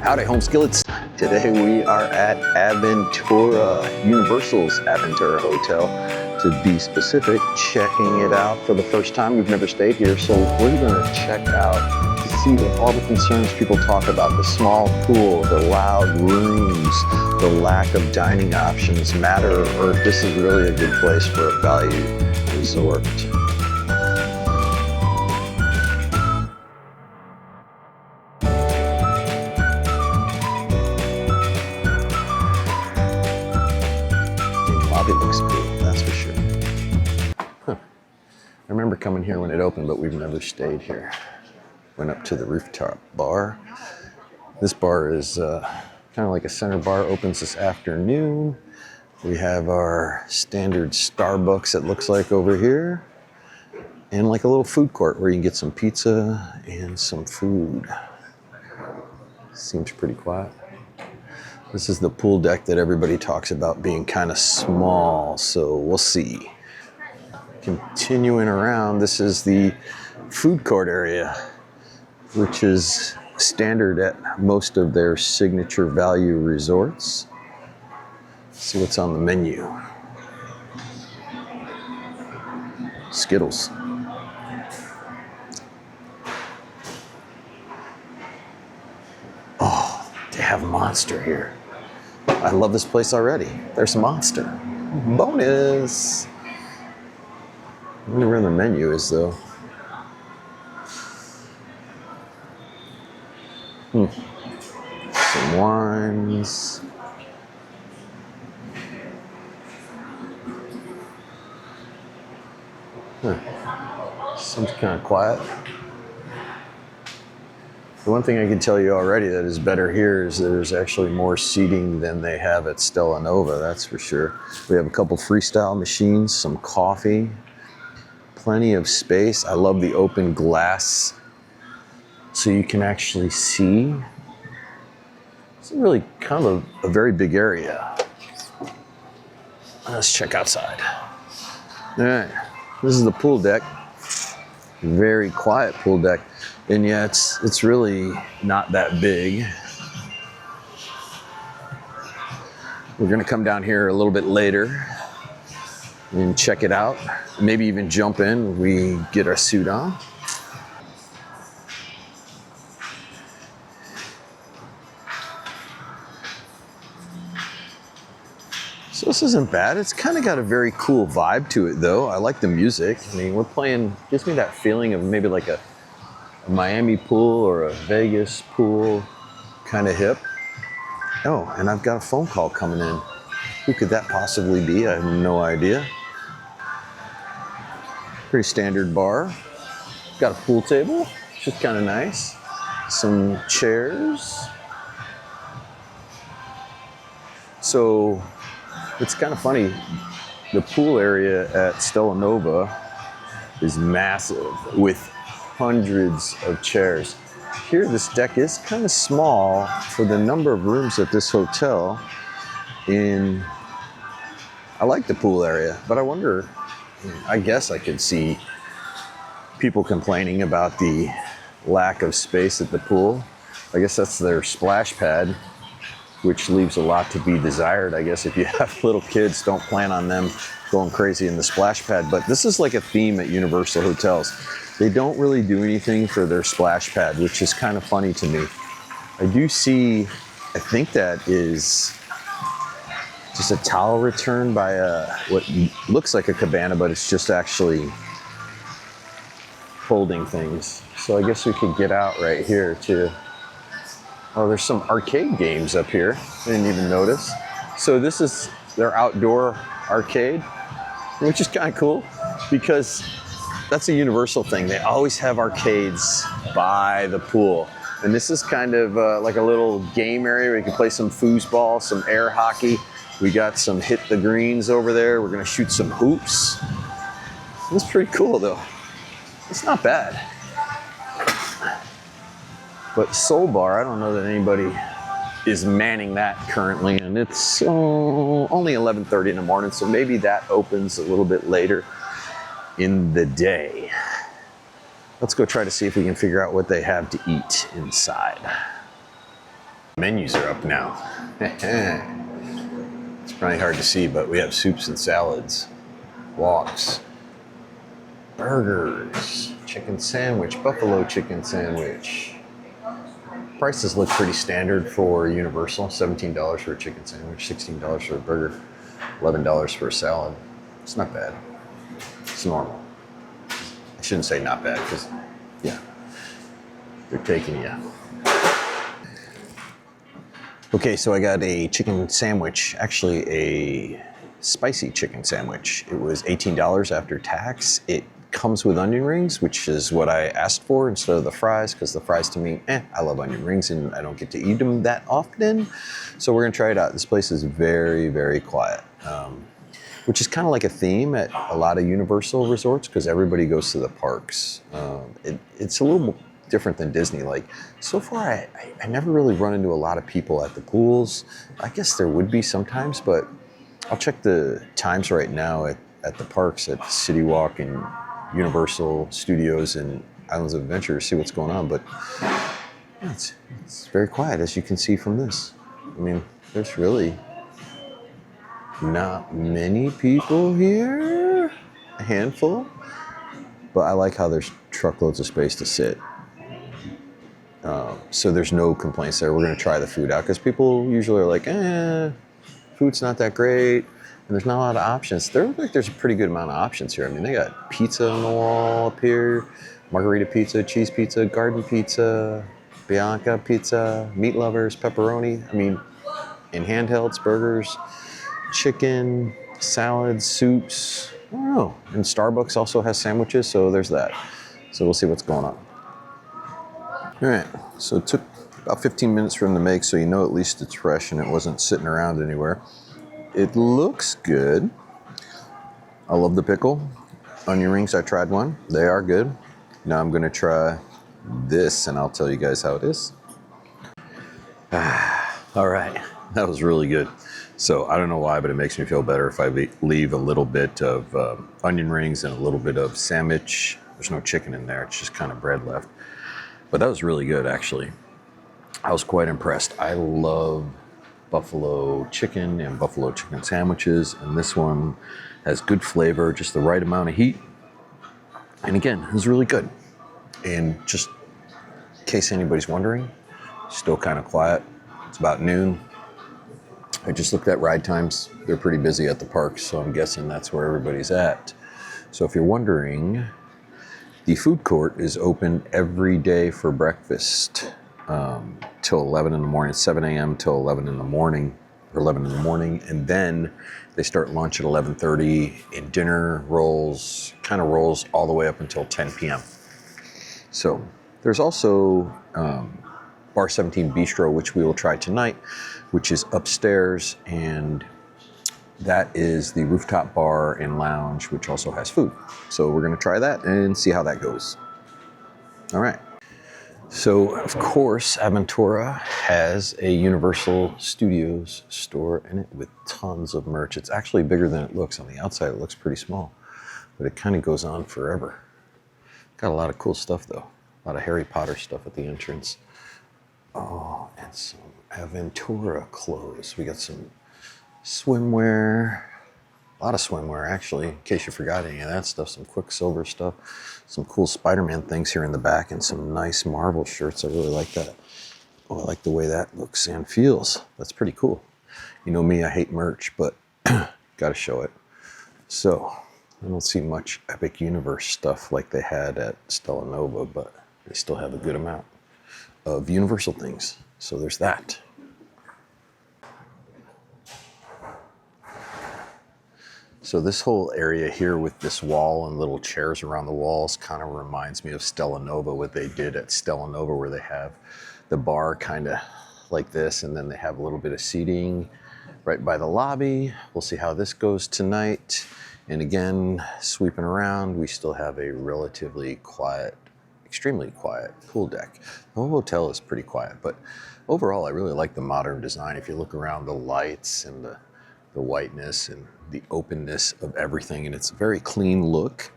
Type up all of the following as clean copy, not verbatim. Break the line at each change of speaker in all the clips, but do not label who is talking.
Howdy, home skillets. Today we are at Aventura, Universal's Aventura Hotel. To be specific, checking it out for the first time. We've never stayed here, so we're gonna check out to see what all the concerns people talk about. The small pool, the loud rooms, the lack of dining options matter, or if this is really a good place for a value resort. Lobby looks cool, that's for sure. Huh. I remember coming here when it opened, but we've never stayed here. Went up to the Rooftop Bar. This bar is kind of like a center bar, opens this afternoon. We have our standard Starbucks, it looks like, over here. And like a little food court where you can get some pizza and some food. Seems pretty quiet. This is the pool deck that everybody talks about being kind of small, so we'll see. Continuing around, this is the food court area, which is standard at most of their signature value resorts. Let's see what's on the menu. Skittles. Oh, they have Monster here. I love this place already. There's Monster. Bonus. I wonder where the menu is, though. Some wines. Seems kind of quiet. The one thing I can tell you already that is better here is there's actually more seating than they have at Stella Nova, that's for sure. We have a couple freestyle machines, some coffee, plenty of space. I love the open glass so you can actually see. It's really kind of a very big area. Let's check outside. All right, this is the pool deck. Very quiet pool deck. And yeah, it's really not that big. We're gonna come down here a little bit later and check it out. Maybe even jump in when we get our suit on. So this isn't bad. It's kind of got a very cool vibe to it though. I like the music. I mean, we're playing, gives me that feeling of maybe like a Miami pool or a Vegas pool, kind of hip. Oh, and I've got a phone call coming in. Who could that possibly be? I have no idea. Pretty standard bar. Got a pool table, which is kind of nice. Some chairs. So it's kind of funny. The pool area at Stella Nova is massive with hundreds of chairs. Here, this deck is kind of small for the number of rooms at this hotel. I like the pool area, but I wonder, I guess I could see people complaining about the lack of space at the pool. I guess that's their splash pad, which leaves a lot to be desired. I guess if you have little kids, don't plan on them going crazy in the splash pad. But this is like a theme at Universal hotels. They don't really do anything for their splash pad, which is kind of funny to me. I do see, I think that is just a towel return by what looks like a cabana, but it's just actually holding things. So I guess we could get out right here too. Oh, there's some arcade games up here. I didn't even notice. So this is their outdoor arcade, which is kind of cool because that's a Universal thing. They always have arcades by the pool. And this is kind of like a little game area where you can play some foosball, some air hockey. We got some hit the greens over there. We're gonna shoot some hoops. It's pretty cool though. It's not bad. But Soul Bar, I don't know that anybody is manning that currently. And it's only 11:30 in the morning, so maybe that opens a little bit later in the day. Let's go try to see if we can figure out what they have to eat inside. Menus are up now. It's probably hard to see, but we have soups and salads, walks, burgers, chicken sandwich, buffalo chicken sandwich. Prices look pretty standard for Universal. $17 for a chicken sandwich, $16 for a burger, $11 for a salad. It's not bad. It's normal. I shouldn't say not bad because, yeah, they're taking you. Okay, so I got a chicken sandwich, actually a spicy chicken sandwich. It was $18 after tax. It comes with onion rings, which is what I asked for instead of the fries, because the fries to me, I love onion rings and I don't get to eat them that often. So we're gonna try it out. This place is very, very quiet, which is kind of like a theme at a lot of Universal resorts because everybody goes to the parks. It's a little different than Disney. Like, so far, I never really run into a lot of people at the pools. I guess there would be sometimes, but I'll check the times right now at the parks at City Walk and Universal Studios and Islands of Adventure to see what's going on. But yeah, it's very quiet, as you can see from this. I mean, there's really not many people here, a handful, but I like how there's truckloads of space to sit. So there's no complaints there. We're gonna try the food out because people usually are like, food's not that great, and there's not a lot of options. There look like there's a pretty good amount of options here. I mean, they got pizza on the wall up here, margarita pizza, cheese pizza, garden pizza, Bianca pizza, meat lovers, pepperoni. I mean, in handhelds, burgers, chicken, salads, soups. I don't know. And Starbucks also has sandwiches, so there's that. So we'll see what's going on. All right, so it took about 15 minutes for them to make, so you know at least it's fresh and it wasn't sitting around anywhere. It looks good. I love the pickle. Onion rings, I tried one. They are good. Now I'm gonna try this and I'll tell you guys how it is. All right, that was really good. So I don't know why, but it makes me feel better if I leave a little bit of onion rings and a little bit of sandwich. There's no chicken in there, it's just kind of bread left. But that was really good, actually. I was quite impressed. I love buffalo chicken and buffalo chicken sandwiches, and this one has good flavor, just the right amount of heat. And again, it was really good. And just in case anybody's wondering, still kind of quiet. It's about noon. I just looked at ride times. They're pretty busy at the park, so I'm guessing that's where everybody's at. So if you're wondering, the food court is open every day for breakfast till 11 in the morning, 7 a.m. till 11 in the morning, or 11 in the morning. And then they start lunch at 11:30 and dinner rolls, kind of rolls all the way up until 10 p.m. So there's also Bar 17 Bistro, which we will try tonight, which is upstairs, and that is the Rooftop Bar and Lounge, which also has food. So we're gonna try that and see how that goes. All right. So of course, Aventura has a Universal Studios store in it with tons of merch. It's actually bigger than it looks. On the outside, it looks pretty small, but it kind of goes on forever. Got a lot of cool stuff though. A lot of Harry Potter stuff at the entrance. Oh, and some Aventura clothes. We got some swimwear, a lot of swimwear actually, in case you forgot any of that stuff, some Quicksilver stuff, some cool Spider-Man things here in the back, and some nice Marvel shirts. I really like that. Oh, I like the way that looks and feels. That's pretty cool. You know me, I hate merch, but gotta show it. So, I don't see much Epic Universe stuff like they had at Stella Nova, but they still have a good amount of Universal things. So there's that. So this whole area here with this wall and little chairs around the walls kind of reminds me of Stella Nova, what they did at Stella Nova, where they have the bar kind of like this, and then they have a little bit of seating right by the lobby. We'll see how this goes tonight. And again, sweeping around, we still have a relatively quiet, extremely quiet pool deck. The whole hotel is pretty quiet, but overall I really like the modern design. If you look around, the lights and the whiteness and the openness of everything, and it's a very clean look,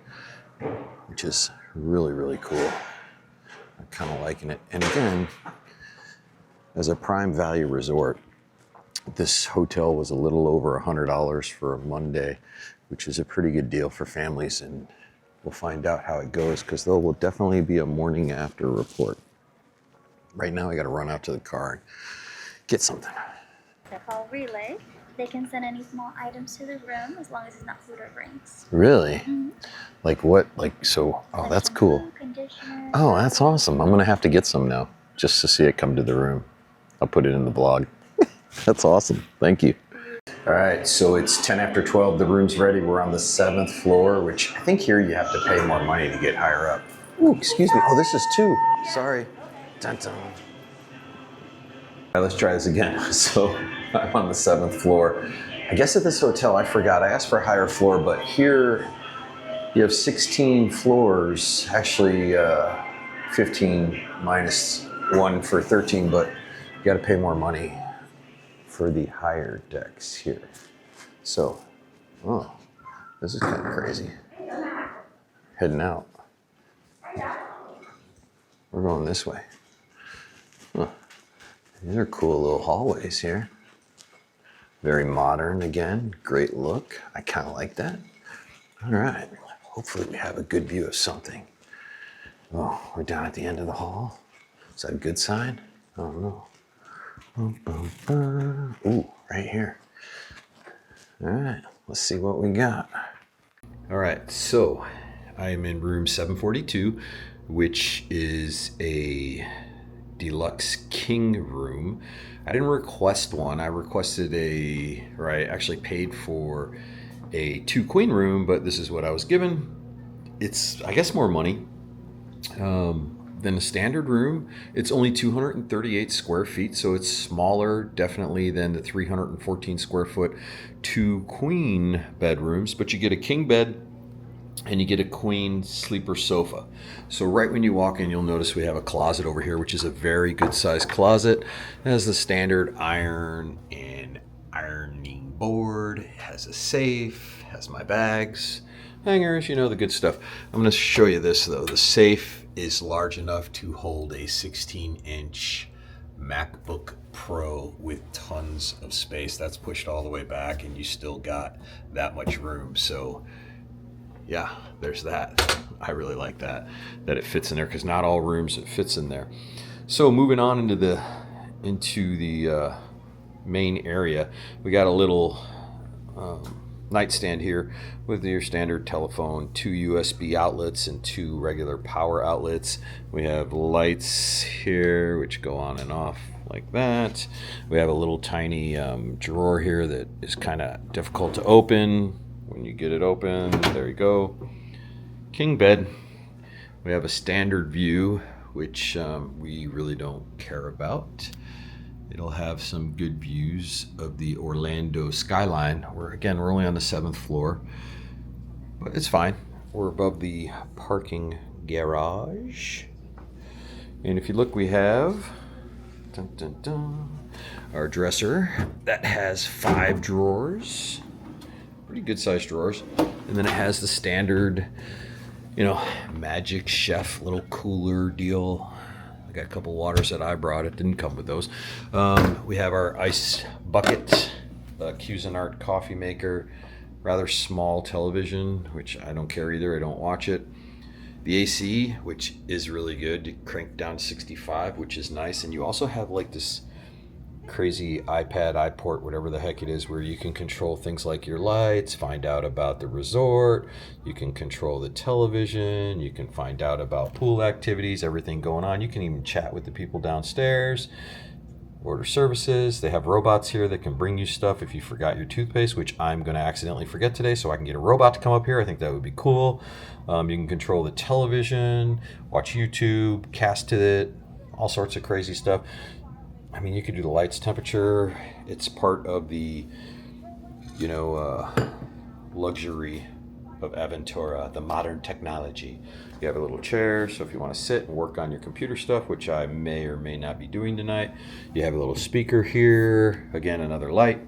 which is really, really cool. I'm kind of liking it. And again, as a prime value resort, this hotel was a little over $100 for a Monday, which is a pretty good deal for families, and we'll find out how it goes because there will definitely be a morning after report. Right now I got to run out to the car and get something.
They're called relay. They can send any small items to the room as long as it's not food or drinks.
Really?
Mm-hmm.
Like what? Like, so, oh,
Like
that's
shampoo,
cool.
conditioner.
Oh, that's awesome. I'm going to have to get some now just to see it come to the room. I'll put it in the blog. That's awesome. Thank you. All right, so it's 10 after 12. The room's ready. We're on the 7th floor, which I think here you have to pay more money to get higher up. Ooh, excuse me. Oh, this is 2. Sorry. Dun, dun. All right, let's try this again. So I'm on the 7th floor. I guess at this hotel, I forgot. I asked for a higher floor, but here you have 16 floors. Actually, 15 minus 1 for 13, but you got to pay more money for the higher decks here. So, oh, this is kind of crazy. Heading out. We're going this way. Huh. These are cool little hallways here. Very modern again, great look. I kind of like that. All right, hopefully we have a good view of something. Oh, we're down at the end of the hall. Is that a good sign? I don't know. Ooh, right here. All right, let's see what we got. All right, so I am in room 742, which is a deluxe king room. I didn't request one. I requested I actually paid for a 2 queen room, but this is what I was given. It's, I guess, more money than a standard room. It's only 238 square feet, so it's smaller definitely than the 314 square foot 2 queen bedrooms, but you get a king bed and you get a queen sleeper sofa. So right when you walk in, you'll notice we have a closet over here, which is a very good sized closet. It has the standard iron and ironing board. It has a safe, has my bags, hangers, the good stuff. I'm going to show you this though. The safe is large enough to hold a 16-inch MacBook Pro with tons of space. That's pushed all the way back and you still got that much room. So yeah, there's that. I really like that it fits in there, because not all rooms it fits in there. So moving on into the main area, we got a little nightstand here with your standard telephone, 2 USB outlets and 2 regular power outlets. We have lights here which go on and off like that. We have a little tiny drawer here that is kind of difficult to open. When you get it open, there you go. King bed. We have a standard view, which we really don't care about. It'll have some good views of the Orlando skyline. We're only on the 7th floor, but it's fine. We're above the parking garage. And if you look, we have our dresser that has 5 drawers. Pretty good sized drawers. And then it has the standard, Magic Chef little cooler deal. I got a couple waters that I brought. It didn't come with those. We have our ice bucket, the Cuisinart coffee maker, rather small television, which I don't care either. I don't watch it. The AC, which is really good. You crank down to 65, which is nice. And you also have like this crazy iPad, iPort, whatever the heck it is, where you can control things like your lights, find out about the resort, you can control the television, you can find out about pool activities, everything going on. You can even chat with the people downstairs, order services. They have robots here that can bring you stuff if you forgot your toothpaste, which I'm going to accidentally forget today, so I can get a robot to come up here. I think that would be cool. You can control the television, watch YouTube, cast to it, all sorts of crazy stuff. I mean, you could do the lights, temperature. It's part of the, luxury of Aventura, the modern technology. You have a little chair, so if you want to sit and work on your computer stuff, which I may or may not be doing tonight. You have a little speaker here. Again, another light.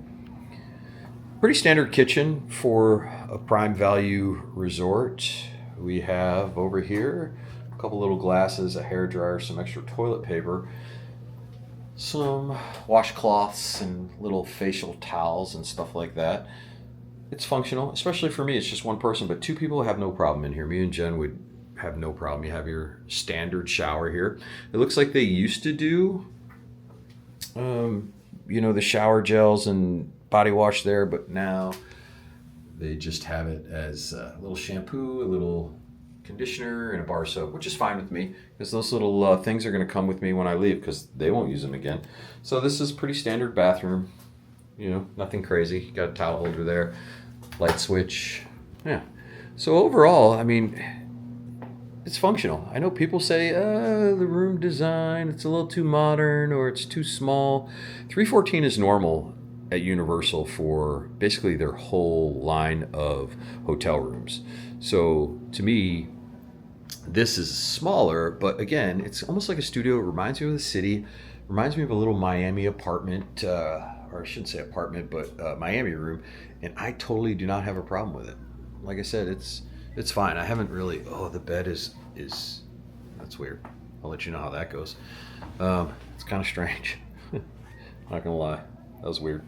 Pretty standard kitchen for a prime value resort. We have over here a couple little glasses, a hair dryer, some extra toilet paper.
some washcloths and little facial towels and stuff like that. It's functional, especially for me. It's just one person, but two people have no problem in here. Me and Jen would have no problem. You have your standard shower here. It looks like they used to do, the shower gels and body wash there, but now they just have it as a little shampoo, a little conditioner, and a bar soap, which is fine with me because those little things are going to come with me when I leave because they won't use them again. So this is pretty standard bathroom, nothing crazy. Got a towel holder there, light switch. Yeah. So overall, I mean, it's functional. I know people say, the room design, it's a little too modern or it's too small. 314 is normal at Universal for basically their whole line of hotel rooms. So to me, this is smaller, but again, it's almost like a studio. It reminds me of the city. Reminds me of a little Miami apartment, or I shouldn't say apartment, but Miami room. And I totally do not have a problem with it. Like I said, it's fine. I haven't really. Oh, the bed is that's weird. I'll let you know how that goes. It's kind of strange. Not gonna lie, that was weird.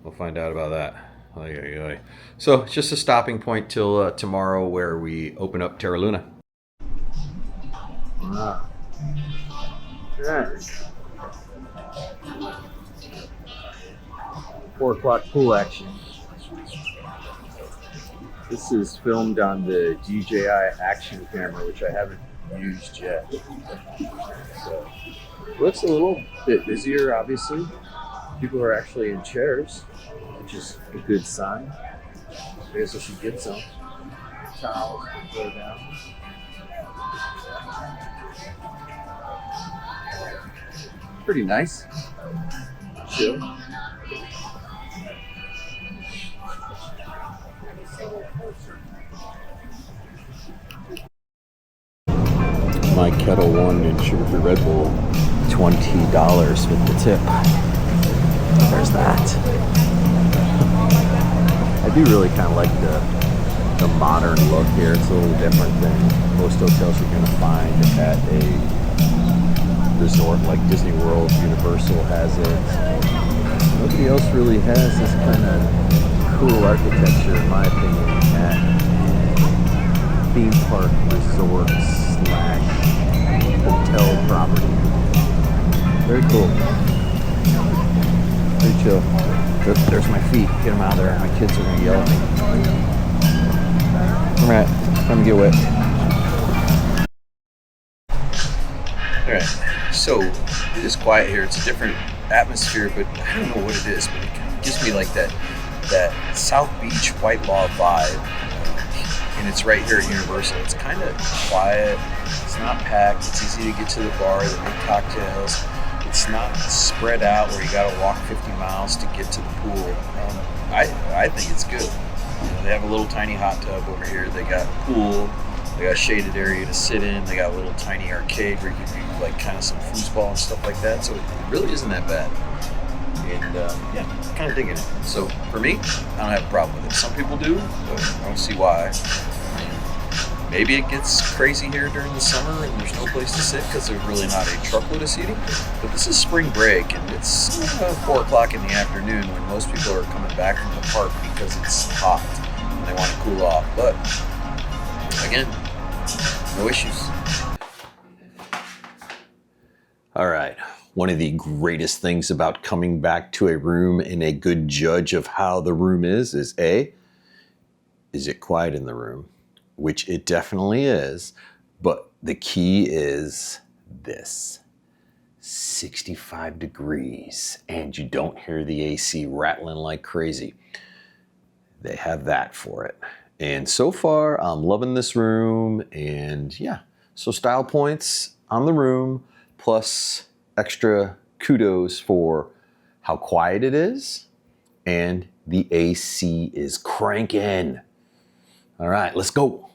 We'll find out about that. So it's just a stopping point till tomorrow, where we open up Terra Luna.
Wow. Right. 4 o'clock pool action. This is filmed on the DJI action camera, which I haven't used yet. So looks a little bit busier, obviously. People are actually in chairs, which is a good sign. I guess I should get some towels to throw down. Pretty nice. Chill. My Kettle One and sugar-free Red Bull, $20 with the tip. There's that. I do really kind of like the modern look here. It's a little different than most hotels you're going to find at a resort like Disney World. Universal has it. Nobody else really has this kind of cool architecture, in my opinion, at theme park resort / hotel property. Very cool. Very chill. There's my feet. Get them out of there. My kids are going to yell at me. Alright, time to get wet. Alright, so it is quiet here. It's a different atmosphere, but I don't know what it is, but it kind of gives me like that South Beach White Law vibe. And it's right here at Universal. It's kind of quiet. It's not packed. It's easy to get to the bar. They make cocktails. It's not spread out where you got to walk 50 miles to get to the pool. I think it's good. They have a little tiny hot tub over here. They got a pool. They got a shaded area to sit in. They got a little tiny arcade where you can do like kind of some foosball and stuff like that. So it really isn't that bad. And yeah, kind of digging it. So for me, I don't have a problem with it. Some people do, but I don't see why. Maybe it gets crazy here during the summer and there's no place to sit because there's really not a truckload of seating. But this is spring break and it's 4 o'clock in the afternoon when most people are coming back from the park because it's hot and they want to cool off. But again, no issues. All right. One of the greatest things about coming back to a room and a good judge of how the room is A, is it quiet in the room? Which it definitely is, but the key is this. 65 degrees, and you don't hear the AC rattling like crazy. They have that for it. And so far, I'm loving this room, and yeah. So style points on the room, plus extra kudos for how quiet it is, and the AC is cranking. All right, let's go.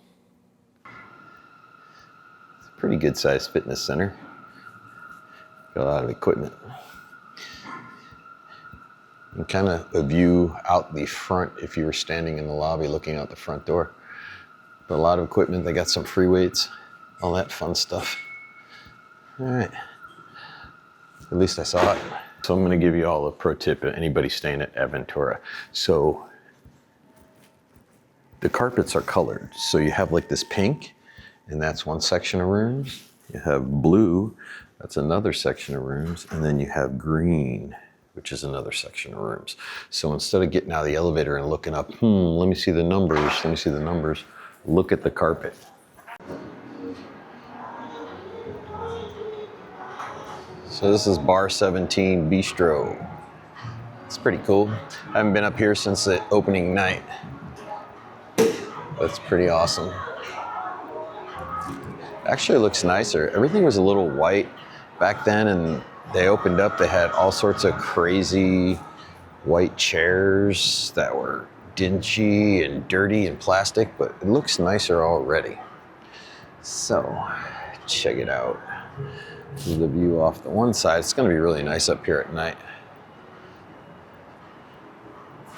It's a pretty good sized fitness center. Got a lot of equipment. And kind of a view out the front if you were standing in the lobby looking out the front door. But a lot of equipment. They got some free weights, all that fun stuff. All right, At least I saw it. So I'm gonna give you all a pro tip, anybody staying at Aventura. So the carpets are colored. So you have like this pink, and that's one section of rooms. You have blue, that's another section of rooms. And then you have green, which is another section of rooms. So instead of getting out of the elevator and looking up, let me see the numbers, look at the carpet. So this is Bar 17 Bistro. It's pretty cool. I haven't been up here since the opening night. That's pretty awesome. Actually, it looks nicer. Everything was a little white back then, and they opened up, they had all sorts of crazy white chairs that were dingy and dirty and plastic, but it looks nicer already. So, check it out. This is the view off the one side. It's gonna be really nice up here at night.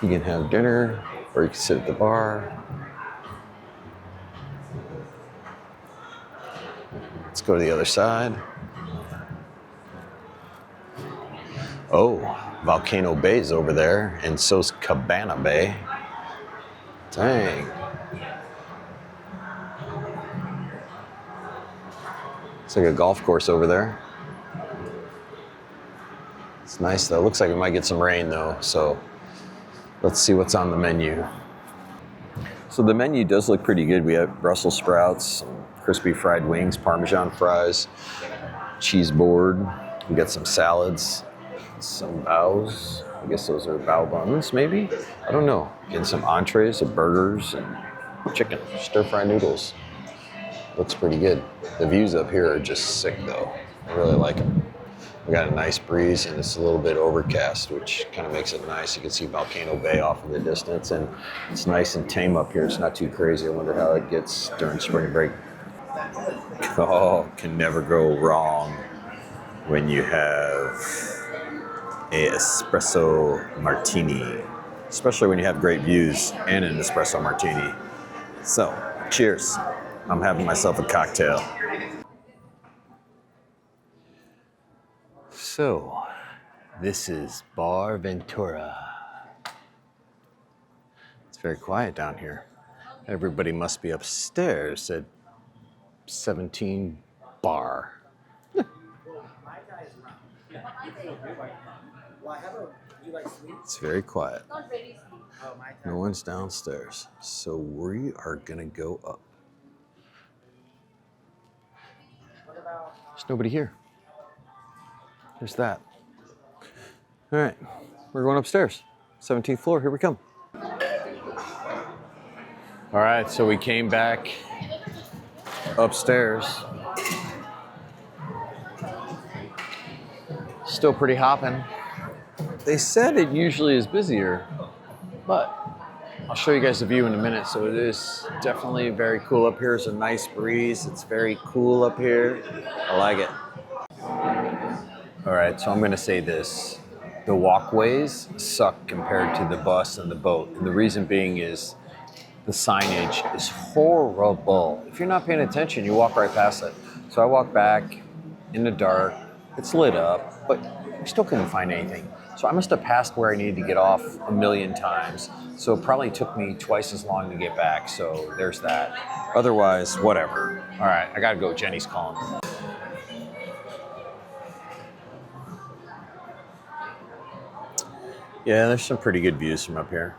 You can have dinner, or you can sit at the bar. Let's go to the other side. Oh, Volcano Bay is over there, and so's Cabana Bay. Dang. It's like a golf course over there. It's nice though. Looks like we might get some rain though, so let's see what's on the menu. So the menu does look pretty good. We have Brussels sprouts, some crispy fried wings, Parmesan fries, cheese board. We got some salads, some baos. I guess those are bao buns, maybe? I don't know. Getting some entrees of burgers and chicken, stir-fry noodles. Looks pretty good. The views up here are just sick though. I really like them. We got a nice breeze and it's a little bit overcast, which kind of makes it nice. You can see Volcano Bay off in the distance, and it's nice and tame up here. It's not too crazy. I wonder how it gets during spring break. Oh, can never go wrong when you have a espresso martini, especially when you have great views and an espresso martini. So, cheers. I'm having myself a cocktail. So, this is Bar Ventura. It's very quiet down here. Everybody must be upstairs at 17 Bar. It's very quiet. No one's downstairs. So we are gonna go up. There's nobody here. There's that. All right, we're going upstairs. 17th floor, here we come. All right, so we came back upstairs. Still pretty hopping. They said it usually is busier, but I'll show you guys the view in a minute. So it is definitely very cool up here. It's a nice breeze. It's very cool up here. I like it. All right, so I'm gonna say this. The walkways suck compared to the bus and the boat. And the reason being is the signage is horrible. If you're not paying attention, you walk right past it. So I walked back in the dark. It's lit up, but I still couldn't find anything. So I must have passed where I needed to get off a million times. So it probably took me twice as long to get back. So there's that. Otherwise, whatever. All right, I gotta go. Jenny's calling. Yeah, there's some pretty good views from up here.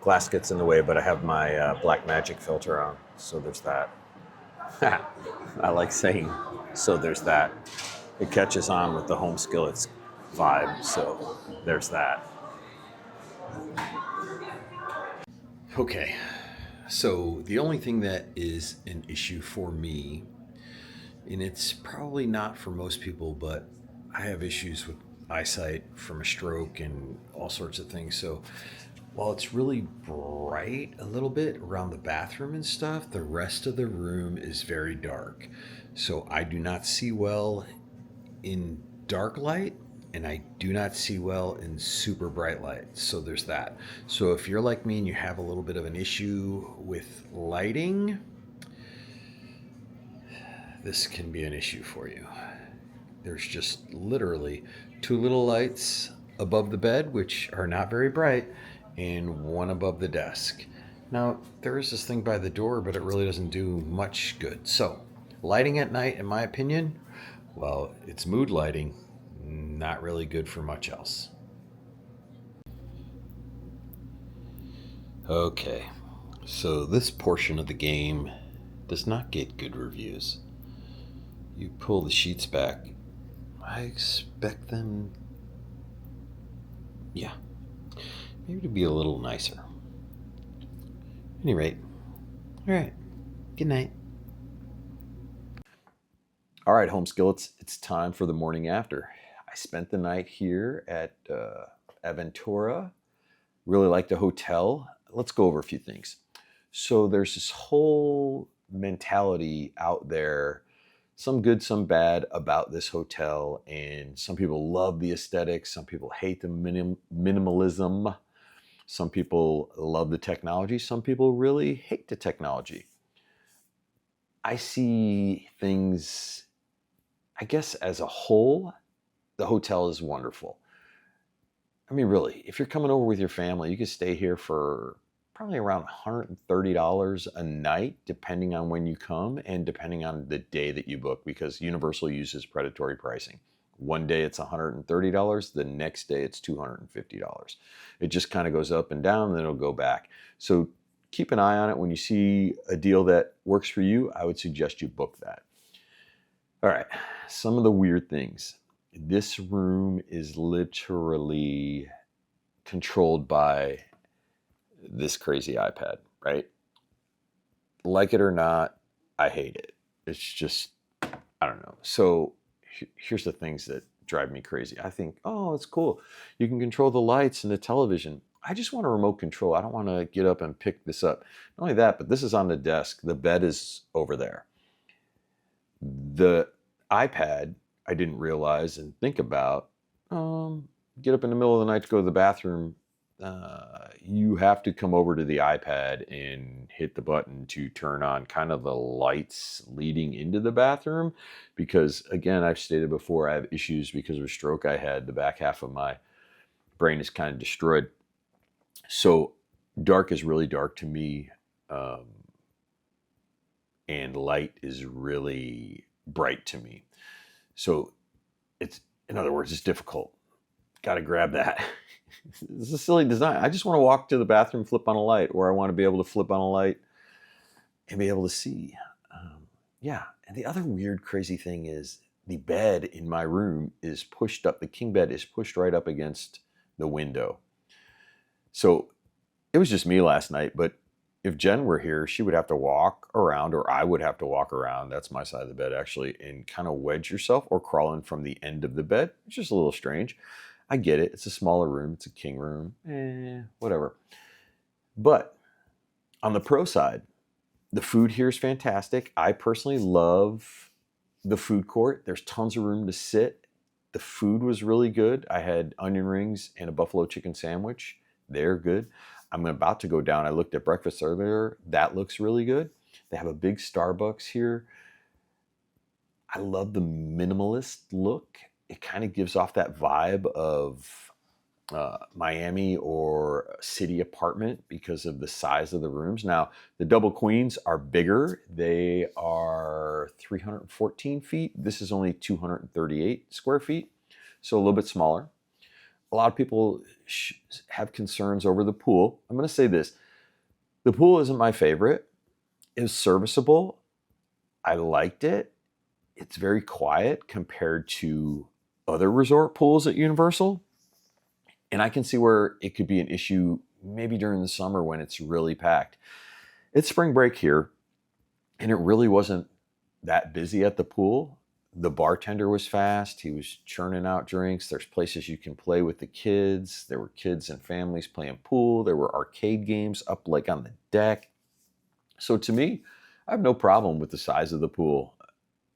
Glass gets in the way, but I have my Black Magic filter on, so there's that. I like saying, so there's that. It catches on with the home skillets vibe, so there's that.
Okay, so the only thing that is an issue for me, and it's probably not for most people, but I have issues with eyesight from a stroke and all sorts of things. So while it's really bright a little bit around the bathroom and stuff, the rest of the room is very dark. So I do not see well in dark light, and I do not see well in super bright light. So there's that. So if you're like me and you have a little bit of an issue with lighting, this can be an issue for you. There's just literally two little lights above the bed, which are not very bright, and one above the desk. Now, there is this thing by the door, but it really doesn't do much good. So, lighting at night, in my opinion, well, it's mood lighting, not really good for much else. Okay, so this portion of the game does not get good reviews. You pull the sheets back. I expect them, yeah, maybe to be a little nicer. At any rate, all right, good night.
All right, home skillets, it's time for the morning after. I spent the night here at Aventura. Really like the hotel. Let's go over a few things. So there's this whole mentality out there, some good, some bad, about this hotel. And some people love the aesthetics. Some people hate the minimalism. Some people love the technology. Some people really hate the technology. I see things, I guess, as a whole, the hotel is wonderful. I mean, really, if you're coming over with your family, you could stay here for probably around $130 a night, depending on when you come and depending on the day that you book, because Universal uses predatory pricing. One day it's $130, the next day it's $250. It just kind of goes up and down, and then it'll go back. So keep an eye on it. When you see a deal that works for you, I would suggest you book that. All right, some of the weird things. This room is literally controlled by this crazy iPad, right? Like it or not, I hate it. It's just, I don't know. So here's the things that drive me crazy. I think, oh, it's cool. You can control the lights and the television. I just want a remote control. I don't want to get up and pick this up. Not only that, but this is on the desk. The bed is over there. The iPad, I didn't realize and think about, get up in the middle of the night to go to the bathroom. You have to come over to the iPad and hit the button to turn on kind of the lights leading into the bathroom. Because again, I've stated before, I have issues because of a stroke I had. The back half of my brain is kind of destroyed. So dark is really dark to me. And light is really bright to me. So it's, in other words, it's difficult. Got to grab that. It's a silly design. I just want to walk to the bathroom, flip on a light, or I want to be able to flip on a light and be able to see. Yeah. And the other weird, crazy thing is the bed in my room is pushed up. The king bed is pushed right up against the window. So it was just me last night, but if Jen were here, she would have to walk around, or I would have to walk around. That's my side of the bed, actually, and kind of wedge yourself or crawl in from the end of the bed. It's just a little strange. I get it. It's a smaller room. It's a king room. Whatever. But on the pro side, the food here is fantastic. I personally love the food court. There's tons of room to sit. The food was really good. I had onion rings and a buffalo chicken sandwich. They're good. I'm about to go down. I looked at breakfast earlier. That looks really good. They have a big Starbucks here. I love the minimalist look. It kind of gives off that vibe of Miami or city apartment because of the size of the rooms. Now, the double queens are bigger. They are 314 feet. This is only 238 square feet, so a little bit smaller. A lot of people have concerns over the pool. I'm going to say this. The pool isn't my favorite. It was serviceable. I liked it. It's very quiet compared to other resort pools at Universal. And I can see where it could be an issue maybe during the summer when it's really packed. It's spring break here, and it really wasn't that busy at the pool. The bartender was fast. He was churning out drinks. There's places you can play with the kids. There were kids and families playing pool. There were arcade games up like on the deck. So to me, I have no problem with the size of the pool.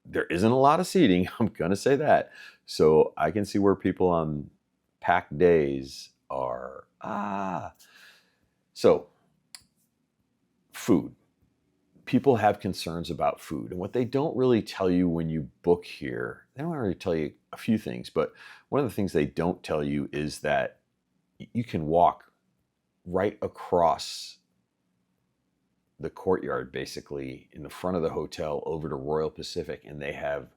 There isn't a lot of seating, I'm going to say that. So I can see where people on packed days are, So food. people have concerns about food. And what they don't really tell you when you book here, they don't really tell you a few things, but one of the things they don't tell you is that you can walk right across the courtyard, basically in the front of the hotel over to Royal Pacific, and they have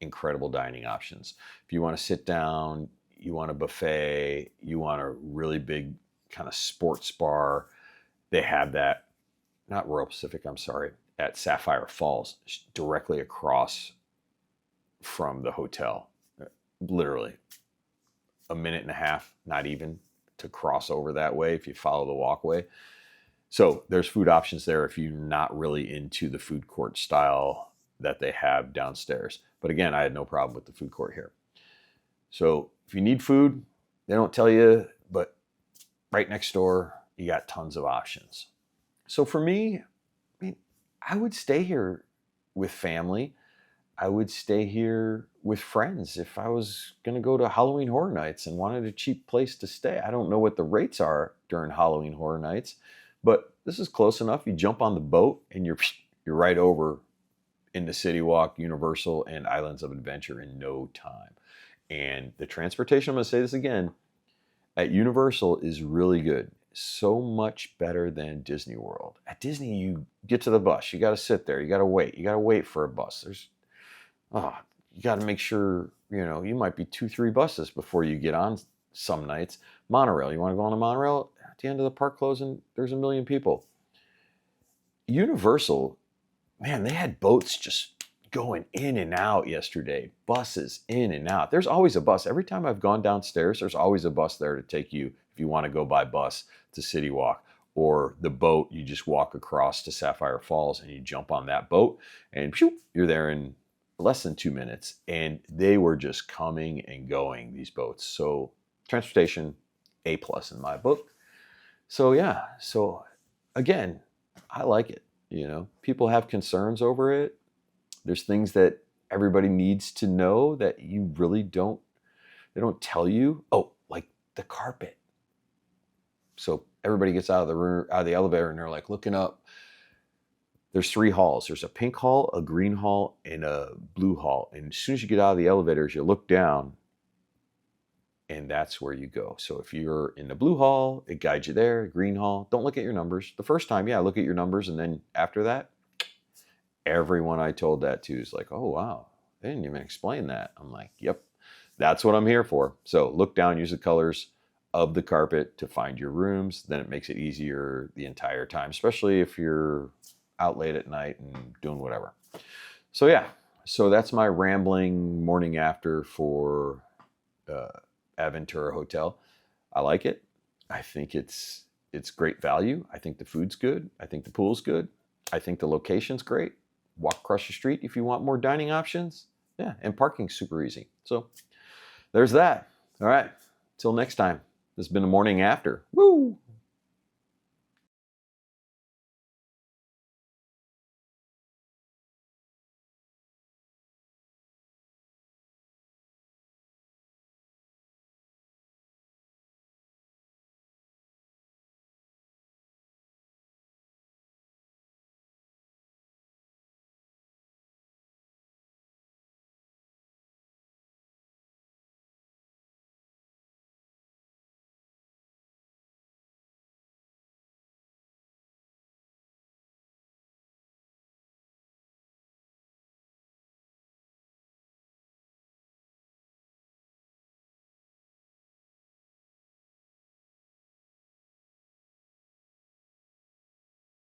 incredible dining options. If you want to sit down, you want a buffet, you want a really big kind of sports bar, they have that. Not Royal Pacific, I'm sorry, at Sapphire Falls, directly across from the hotel. Literally a minute and a half, not even, to cross over that way if you follow the walkway. So there's food options there if you're not really into the food court style that they have downstairs. But again, I had no problem with the food court here. So if you need food, they don't tell you, but right next door, you got tons of options. So for me, I mean, I would stay here with family. I would stay here with friends if I was going to go to Halloween Horror Nights and wanted a cheap place to stay. I don't know what the rates are during Halloween Horror Nights, but this is close enough. You jump on the boat and you're right over into City Walk, Universal, and Islands of Adventure in no time. And the transportation, I'm going to say this again, at Universal is really good. So much better than Disney World. At Disney, you get to the bus, you got to sit there, you got to wait for a bus. You got to make sure, you might be 2-3 buses before you get on some nights. Monorail, you want to go on the monorail? At the end of the park closing, there's 1 million people. Universal, man, they had boats just going in and out yesterday. Buses in and out. There's always a bus. Every time I've gone downstairs, there's always a bus there to take you if you want to go by bus to City Walk. Or the boat, you just walk across to Sapphire Falls and you jump on that boat and you're there in less than 2 minutes. And they were just coming and going, these boats. So transportation, A+ in my book. So yeah, so again, I like it. People have concerns over it. There's things that everybody needs to know that you really don't tell you. Oh, like the carpet. So everybody gets out of the elevator and they're like looking up. There's 3 halls. There's a pink hall, a green hall, and a blue hall. And as soon as you get out of the elevators, you look down and that's where you go. So if you're in the blue hall, it guides you there. Green hall, don't look at your numbers. The first time, yeah, look at your numbers. And then after that, everyone I told that to is like, oh, wow, they didn't even explain that. I'm like, yep, that's what I'm here for. So look down, use the colors of the carpet to find your rooms. Then it makes it easier the entire time, especially if you're out late at night and doing whatever. So yeah, so that's my rambling morning after for Aventura Hotel. I like it. I think it's great value. I think the food's good. I think the pool's good. I think the location's great. Walk across the street if you want more dining options. Yeah, and parking's super easy. So there's that. All right, till next time. This has been the morning after. Woo!